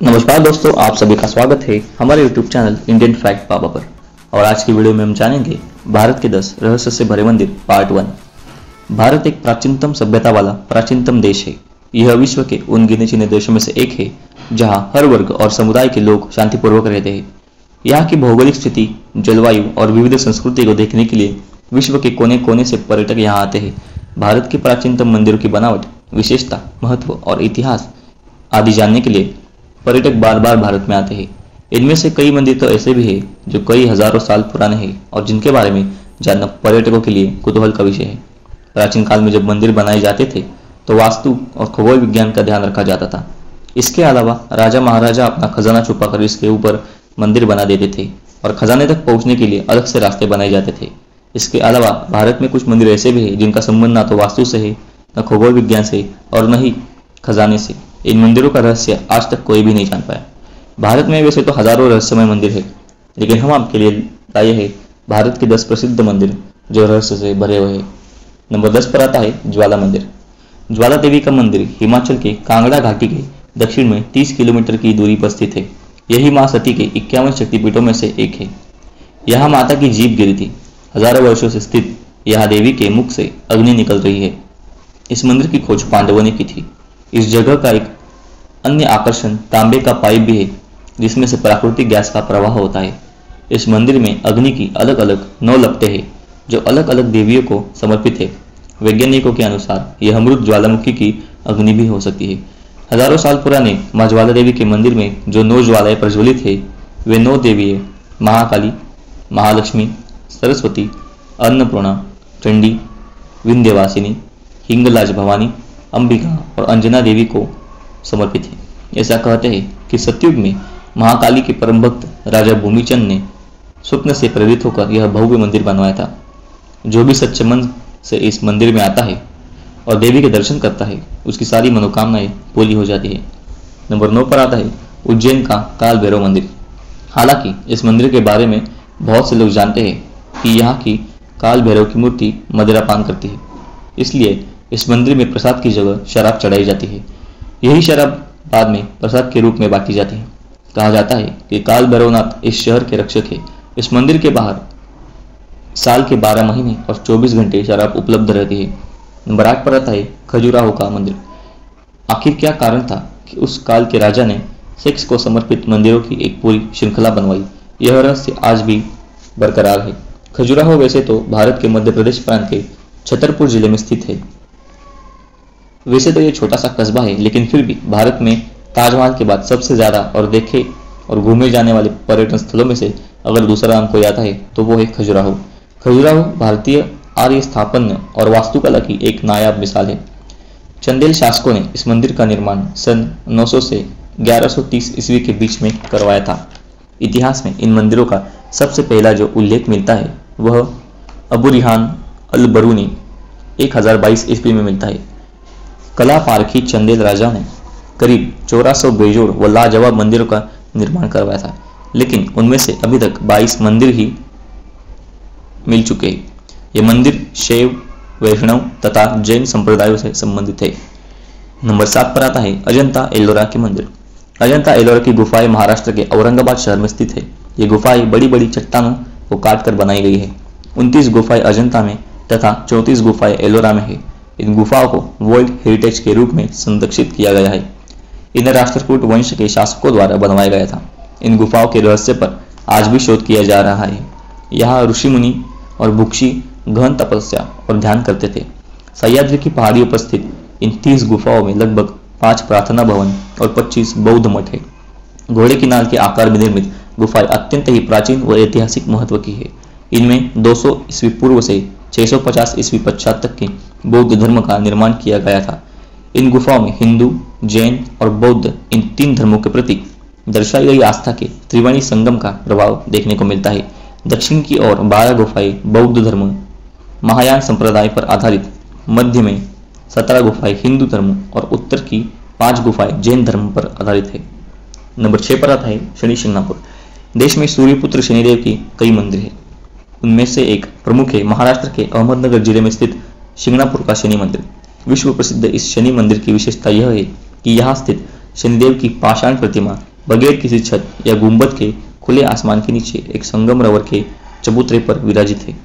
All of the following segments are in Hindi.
नमस्कार दोस्तों, आप सभी का स्वागत है हमारे YouTube चैनल इंडियन फैक्ट बाबा पर। और आज की वीडियो में हम जानेंगे भारत के 10 रहस्य से भरे मंदिर पार्ट 1। भारत एक प्राचीनतम सभ्यता वाला प्राचीनतम देश है। यह विश्व के उन गिने चुने देशों में से एक है जहां हर वर्ग और समुदाय के लोग शांतिपूर्वक रहते हैं। यहाँ की भौगोलिक स्थिति, जलवायु और विविध संस्कृति को देखने के लिए विश्व के कोने कोने से पर्यटक यहाँ आते हैं। भारत के प्राचीनतम मंदिरों की बनावट, विशेषता, महत्व और इतिहास आदि जानने के लिए पर्यटक बार बार भारत में आते हैं। इनमें से कई मंदिर तो ऐसे भी हैं जो कई हजारों साल पुराने हैं और जिनके बारे में जानना पर्यटकों के लिए कुतूहल का विषय है। प्राचीन काल में जब मंदिर बनाए जाते थे तो वास्तु और खगोल विज्ञान का ध्यान रखा जाता था। इसके अलावा राजा महाराजा अपना खजाना छुपाकर इसके ऊपर मंदिर बना देते थे और खजाने तक पहुंचने के लिए अलग से रास्ते बनाए जाते थे। इसके अलावा भारत में कुछ मंदिर ऐसे भी हैं जिनका संबंध ना तो वास्तु से है, न खगोल विज्ञान से और न ही खजाने से। इन मंदिरों का रहस्य आज तक कोई भी नहीं जान पाया। भारत में वैसे तो हजारों रहस्यमय मंदिर है, लेकिन हम आपके लिए लाए हैं भारत के 10 प्रसिद्ध मंदिर जो रहस्य से भरे हुए हैं। नंबर 10 पर आता है ज्वाला मंदिर। ज्वाला देवी का मंदिर हिमाचल के कांगड़ा घाटी के दक्षिण में 30 किलोमीटर की दूरी पर स्थित है। यही मां सती के 51 शक्तिपीठों में से एक है। यहाँ माता की जीभ गिरी थी। हजारों वर्षों से स्थित यहाँ देवी के मुख से अग्नि निकल रही है। इस मंदिर की खोज पांडवों ने की थी। इस जगह का एक अन्य आकर्षण तांबे का पाइप भी है जिसमें से प्राकृतिक गैस का प्रवाह होता है। इस मंदिर में अग्नि की अलग अलग 9 लपटें हैं जो अलग अलग देवियों को समर्पित है। वैज्ञानिकों के अनुसार यह अमृत ज्वालामुखी की अग्नि भी हो सकती है। हजारों साल पुराने मां ज्वाला देवी के मंदिर में जो 9 ज्वालाएं प्रज्वलित है वे 9 देवियां महाकाली, महालक्ष्मी, सरस्वती, अन्नपूर्णा, चंडी, विंध्यवासिनी, हिंगलाज भवानी, अंबिका और अंजना देवी को समर्पित है। ऐसा कहते हैं कि सतयुग में महाकाली के परम भक्त राजा भूमिचंद ने स्वप्न से प्रेरित होकर यह भव्य मंदिर बनवाया था। जो भी सच्चे मन से इस मंदिर में आता है और देवी के दर्शन करता है उसकी सारी मनोकामनाएं पूरी हो जाती है। नंबर 9 पर आता है उज्जैन का काल भैरव मंदिर। हालांकि इस मंदिर के बारे में बहुत से लोग जानते हैं कि यहाँ की काल भैरव की मूर्ति मदिरा पान करती है, इसलिए इस मंदिर में प्रसाद की जगह शराब चढ़ाई जाती है। यही शराब बाद में प्रसाद के रूप में बांटी जाती है। कहा जाता है कि काल भैरवनाथ इस शहर के रक्षक है। इस मंदिर के बाहर साल के 12 महीने और 24 घंटे शराब उपलब्ध रहती है। नंबर 8 पर आता है खजुराहो का मंदिर। आखिर क्या कारण था कि उस काल के राजा ने सेक्स को समर्पित मंदिरों की एक पूरी श्रृंखला बनवाई? यह रहस्य आज भी बरकरार है। खजुराहो वैसे तो भारत के मध्य प्रदेश प्रांत के छतरपुर जिले में स्थित है। वैसे तो ये छोटा सा कस्बा है, लेकिन फिर भी भारत में ताजमहल के बाद सबसे ज्यादा और देखे और घूमे जाने वाले पर्यटन स्थलों में से अगर दूसरा नाम कोई आता है तो वो है खजुराहो। खजुराहो भारतीय आर्य स्थापत्य और वास्तुकला की एक नायाब मिसाल है। चंदेल शासकों ने इस मंदिर का निर्माण सन 900 से 1130 ईस्वी के बीच में करवाया था। इतिहास में इन मंदिरों का सबसे पहला जो उल्लेख मिलता है वह अबू रिहान अल बरूनी 1022 ईस्वी में मिलता है। कला पारखी चंदेल राजा ने करीब 1400 बेजोड़ व लाजवाब मंदिरों का निर्माण करवाया था, लेकिन उनमें से अभी तक 22 मंदिर ही मिल चुके हैं। ये मंदिर शैव, वैष्णव तथा जैन संप्रदायों से संबंधित है। नंबर 7 पर आता है अजंता एलोरा के मंदिर। अजंता एलोरा की गुफाएं महाराष्ट्र के औरंगाबाद शहर में स्थित है। ये गुफाएं बड़ी बड़ी चट्टानों को काट कर बनाई गई है। 29 गुफाएं अजंता में तथा 34 गुफाएं एलोरा में है। इन गुफाओं को वर्ल्ड हेरिटेज के रूप में संरक्षित किया गया है। इन्हें राष्ट्रकूट वंश के शासकों द्वारा बनवाया गया था। इन गुफाओं के रहस्य पर आज भी शोध किया जा रहा है। यहाँ ऋषि मुनि और भिक्षु गहन तपस्या और ध्यान करते थे। सह्याद्री की पहाड़ियों पर स्थित इन 30 गुफाओं में लगभग 5 प्रार्थना भवन और 25 बौद्ध मठ है। घोड़े की नाल के आकार में निर्मित गुफाएं अत्यंत ही प्राचीन व ऐतिहासिक महत्व की है। इनमें 200 ईस्वी पूर्व से 650 ईस्वी पश्चात तक के बौद्ध धर्म का निर्माण किया गया था। इन गुफाओं में हिंदू, जैन और बौद्ध इन 3 धर्मों के प्रति दर्शाई गई आस्था के त्रिवेणी संगम का प्रभाव देखने को मिलता है। दक्षिण की ओर 12 गुफाएं बौद्ध धर्म महायान संप्रदाय पर आधारित, मध्य में 17 गुफाएं हिंदू धर्म और उत्तर की 5 गुफाएं जैन धर्म पर आधारित है। नंबर 6 पर आता है शनि शिंगणापुर। देश में सूर्यपुत्र शनिदेव की कई मंदिर है। उनमें से एक प्रमुख है महाराष्ट्र के अहमदनगर जिले में स्थित शिंगणापुर का शनि मंदिर। विश्व प्रसिद्ध इस शनि मंदिर की विशेषता यह है कि यहाँ स्थित शनिदेव की पाषाण प्रतिमा बगैर किसी छत या गुंबद के खुले आसमान के नीचे एक संगमरवर के चबूतरे पर विराजित है।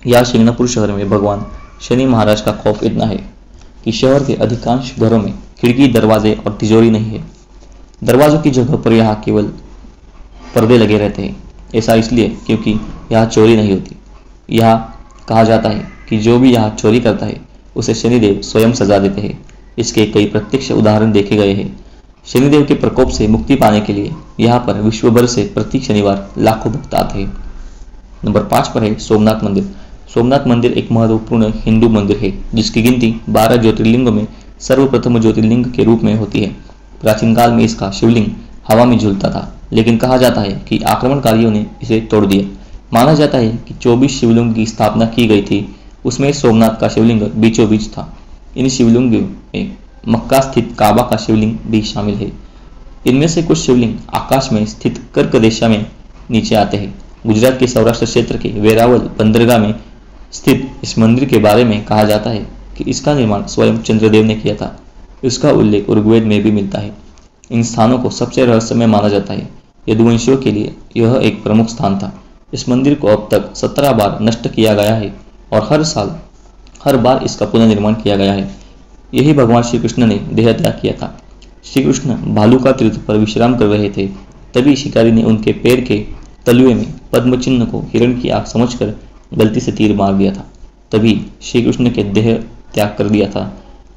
यह शिंगणापुर शहर में भगवान शनि महाराज का खौफ इतना है कि शहर के अधिकांश घरों में खिड़की, दरवाजे और तिजोरी नहीं है। दरवाजों की जगह पर यहाँ केवल पर्दे लगे रहते हैं। ऐसा इसलिए क्योंकि यहाँ चोरी नहीं होती। यहाँ कहा जाता है कि जो भी यहाँ चोरी करता है उसे शनिदेव स्वयं सजा देते हैं। इसके कई प्रत्यक्ष उदाहरण देखे गए हैं। शनिदेव के प्रकोप से मुक्ति पाने के लिए यहाँ पर विश्व भर से प्रति शनिवार लाखों भक्त आते हैं। नंबर 5 पर है सोमनाथ मंदिर। सोमनाथ मंदिर एक महत्वपूर्ण हिंदू मंदिर है जिसकी गिनती 12 ज्योतिर्लिंगों में सर्वप्रथम ज्योतिर्लिंग के रूप में होती है। प्राचीन काल में इसका शिवलिंग हवा में झूलता था, लेकिन कहा जाता है कि आक्रमणकारियों ने इसे तोड़ दिया। माना जाता है कि 24 शिवलिंग की स्थापना की गई थी, उसमें सोमनाथ का शिवलिंग बीचों बीच था। इन शिवलिंगों में मक्का स्थित काबा का शिवलिंग भी शामिल है। इनमें से कुछ शिवलिंग आकाश में स्थित कर्क दिशा में नीचे आते हैं। गुजरात के सौराष्ट्र क्षेत्र के वेरावल बंदरगाह में स्थित इस मंदिर के बारे में कहा जाता है कि इसका निर्माण स्वयं चंद्रदेव ने किया था। इसका उल्लेख ऋग्वेद में भी मिलता है। इन स्थानों को सबसे रहस्यमय माना जाता है। यदुवंशियों के लिए यह एक प्रमुख स्थान था। इस मंदिर को अब तक 17 बार नष्ट किया गया है और हर बार इसका पुनर्निर्माण किया गया है। यही भगवान श्री कृष्ण ने देह त्याग किया था। श्री कृष्ण भालुका तीर्थ पर विश्राम कर रहे थे, तभी शिकारी ने उनके पैर के तलुए में पद्म चिन्ह को हिरण की आंख समझकर गलती से तीर मार दिया था। तभी श्री कृष्ण के देह त्याग कर दिया था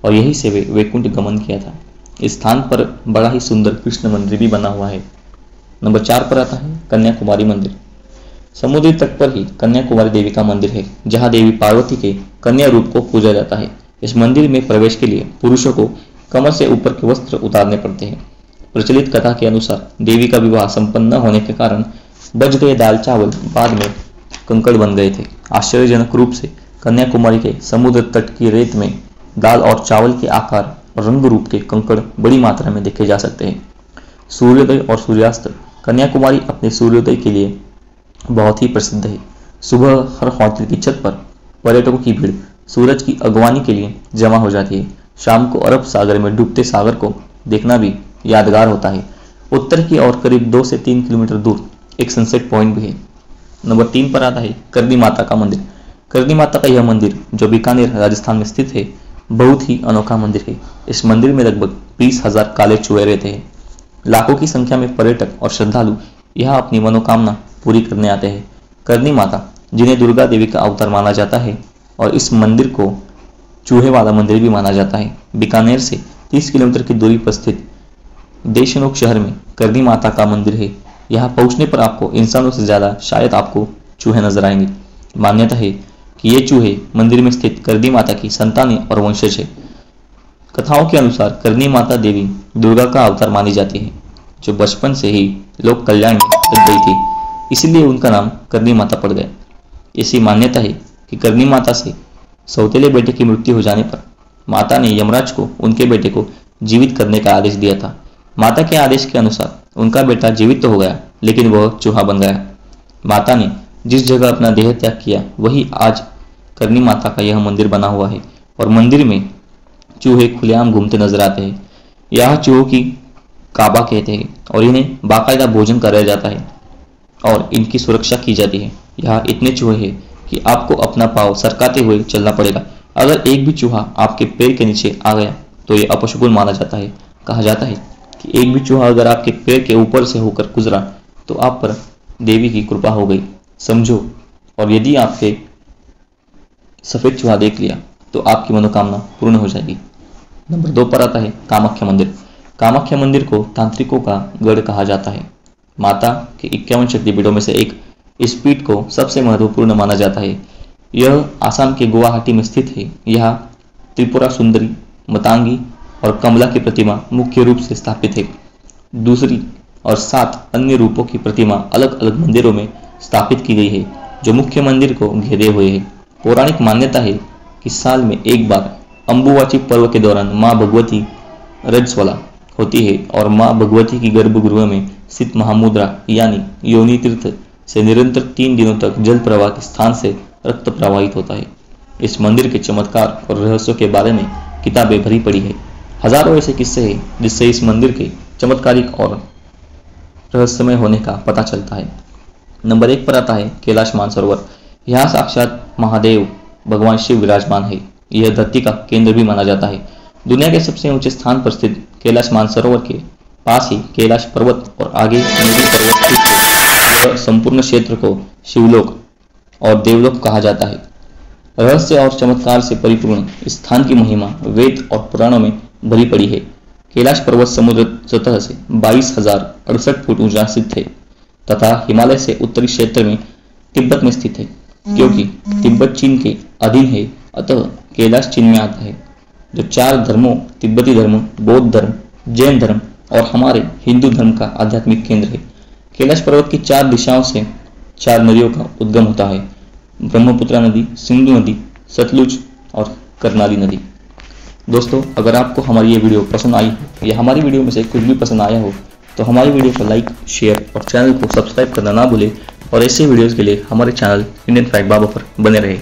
और यहीं से वे वैकुंठ गमन किया था। इस स्थान पर बड़ा ही सुंदर कृष्ण मंदिर भी बना हुआ है। नंबर 4 पर आता है कन्याकुमारी मंदिर। समुद्री तट पर ही कन्याकुमारी देवी का मंदिर है, जहाँ देवी पार्वती के कन्या रूप को पूजा जाता है। इस मंदिर में प्रवेश के लिए पुरुषों को कमर से ऊपर के वस्त्र उतारने पड़ते हैं। प्रचलित कथा के अनुसार देवी का विवाह संपन्न न होने के कारण बच गए दाल चावल बाद में कंकड़ बन गए थे। आश्चर्यजनक रूप से कन्याकुमारी के समुद्र तट की रेत में दाल और चावल के आकार और रंग रूप के कंकड़ बड़ी मात्रा में देखे जा सकते हैं। सूर्योदय और सूर्यास्त। कन्याकुमारी अपने सूर्योदय के लिए बहुत ही प्रसिद्ध है। सुबह हर होटल की छत पर पर्यटकों की भीड़ सूरज की अगवानी के लिए जमा हो जाती है। शाम को अरब सागर में डूबते सागर को देखना भी यादगार होता है। उत्तर की ओर करीब 2 से 3 किलोमीटर दूर एक सनसेट पॉइंट भी है। नंबर 3 पर आता है करनी माता का मंदिर। करनी माता का यह मंदिर जो बीकानेर राजस्थान में स्थित है, बहुत ही अनोखा मंदिर है। इस मंदिर में लगभग 20,000 काले चूहे रहते हैं। लाखों की संख्या में पर्यटक और श्रद्धालु यहाँ अपनी मनोकामना पूरी करने आते हैं। करनी माता, जिन्हें दुर्गा देवी का अवतार माना जाता है, और इस मंदिर को चूहे वाला मंदिर भी माना जाता है। बीकानेर से 30 किलोमीटर की दूरी पर स्थित देशनोक शहर में करनी माता का मंदिर है। यहाँ पहुंचने पर आपको इंसानों से ज्यादा शायद आपको चूहे नजर आएंगे। मान्यता है कि ये चूहे मंदिर में स्थित करनी माता की संतानें और वंशज है। कथाओं के अनुसार करनी माता देवी दुर्गा का अवतार मानी जाती है, जो बचपन से ही लोक कल्याण में लग गई थी, इसीलिए उनका नाम करनी माता पड़ गया। ऐसी मान्यता है कि करनी माता से सौतेले बेटे की मृत्यु हो जाने पर माता ने यमराज को उनके बेटे को जीवित करने का आदेश दिया था। माता के आदेश के अनुसार उनका बेटा जीवित तो हो गया, लेकिन वह चूहा बन गया। माता ने जिस जगह अपना देह त्याग किया वही आज करनी माता का यह मंदिर बना हुआ है, और मंदिर में चूहे खुलेआम घूमते नजर आते हैं। यह चूहों की काबा कहते हैं और इन्हें बाकायदा भोजन कराया जाता है और इनकी सुरक्षा की जाती है। यहाँ इतने चूहे हैं कि आपको अपना पाँव सरकाते हुए चलना पड़ेगा। अगर एक भी चूहा आपके पैर के नीचे आ गया तो ये अपशकुन माना जाता है। कहा जाता है कि एक भी चूहा अगर आपके पैर के ऊपर से होकर गुजरा तो आप पर देवी की कृपा हो गई समझो, और यदि आपके सफेद चूहा देख लिया तो आपकी मनोकामना पूर्ण हो जाएगी। नंबर 2 पर आता है कामाख्या मंदिर। कामाख्या मंदिर को तांत्रिकों का गढ़ कहा जाता है। माता के 51 शक्तिपीठों में से एक इस पीठ को सबसे महत्वपूर्ण माना जाता है। यह आसाम के गुवाहाटी में स्थित है। यहाँ त्रिपुरा सुंदरी, मतंगी और कमला की प्रतिमा मुख्य रूप से स्थापित है। दूसरी और 7 अन्य रूपों की प्रतिमा अलग अलग मंदिरों में स्थापित की गई है, जो मुख्य मंदिर को घेरे हुए है। पौराणिक मान्यता है कि साल में एक बार अंबुवाची पर्व के दौरान माँ भगवती रजस्वला होती है और माँ भगवती की गर्भगृह में स्थित महामुद्रा यानी योनि तीर्थ से निरंतर 3 दिनों तक जल प्रवाह के स्थान से रक्त प्रवाहित होता है। इस मंदिर के चमत्कार और रहस्यों के बारे में किताबें भरी पड़ी है। हजारों ऐसे किस्से हैं जिससे इस मंदिर के चमत्कारिक और रहस्यमय होने का पता चलता है। नंबर 1 पर आता है कैलाश मानसरोवर। यहाँ साक्षात महादेव भगवान शिव विराजमान है। यह धरती का केंद्र भी माना जाता है। दुनिया के सबसे ऊंचे स्थान पर स्थित कैलाश मानसरोवर के पास ही कैलाश पर्वत और आगे मेरू पर्वत स्थित है। यह संपूर्ण क्षेत्र को शिवलोक और देवलोक कहा जाता है। रहस्य और चमत्कार से परिपूर्ण स्थान की महिमा वेद और पुराणों में भरी पड़ी है। कैलाश पर्वत समुद्र सतह से 22,068 फुट ऊंचा स्थित है तथा हिमालय से उत्तरी क्षेत्र में तिब्बत में स्थित है। क्योंकि तिब्बत चीन के अधीन है, अतः कैलाश चीन में आता है। जो 4 धर्मों तिब्बती धर्म, बौद्ध धर्म, जैन धर्म और हमारे हिंदू धर्म का आध्यात्मिक केंद्र है। कैलाश पर्वत की 4 दिशाओं से 4 नदियों का उद्गम होता है, ब्रह्मपुत्रा नदी, सिंधु नदी, सतलुज और करनाली नदी। दोस्तों, अगर आपको हमारी ये वीडियो पसंद आई या हमारी वीडियो में से कुछ भी पसंद आया हो तो हमारी वीडियो को लाइक, शेयर और चैनल को सब्सक्राइब करना ना भूलें और ऐसे वीडियोस के लिए हमारे चैनल इंडियन फैक्ट बाबा पर बने रहे।